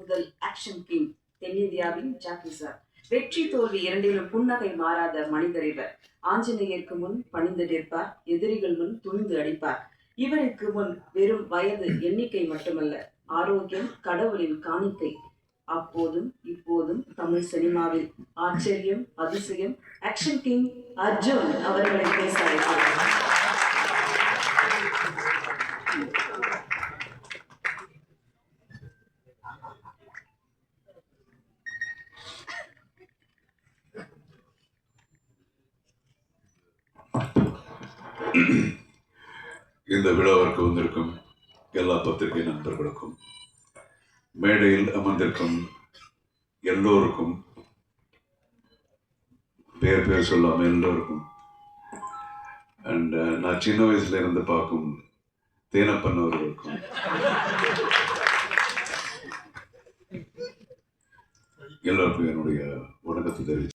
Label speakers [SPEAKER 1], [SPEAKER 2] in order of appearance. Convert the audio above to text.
[SPEAKER 1] முதல் action king தென்னிந்தியாவின் Jackie sir. வெற்றி தோல்வி இரண்டிலும் புன்னகை மாறாத மனிதர் இவர். ஆஞ்சநேயருக்கு முன் பணிந்து நிற்பார், எதிரிகள் முன் துணிந்து அடிப்பார். இவருக்கு முன் வெறும் வயது எண்ணிக்கை மட்டுமல்ல, ஆரோக்கியம் கடவுளின் காணிக்கை. அப்போதும் இப்போதும் தமிழ் சினிமாவில் ஆச்சரியம், அதிசயம், ஆக்ஷன் கிங் அர்ஜுன் அவர்களை பேச அழைக்கிறார்.
[SPEAKER 2] இந்த விழாவிற்கு வந்திருக்கும் எல்லா பத்திரிகை நண்பர்களுக்கும், மேடையில் அமர்ந்திருக்கும் எல்லோருக்கும், பேர் சொல்லாம எல்லோருக்கும், அண்ட் நான் சின்ன வயசுல இருந்து பார்க்கும் தேனப்பன் அவர்களுக்கும், எல்லோருக்கும் என்னுடைய வணக்கத்தை தெரிவித்து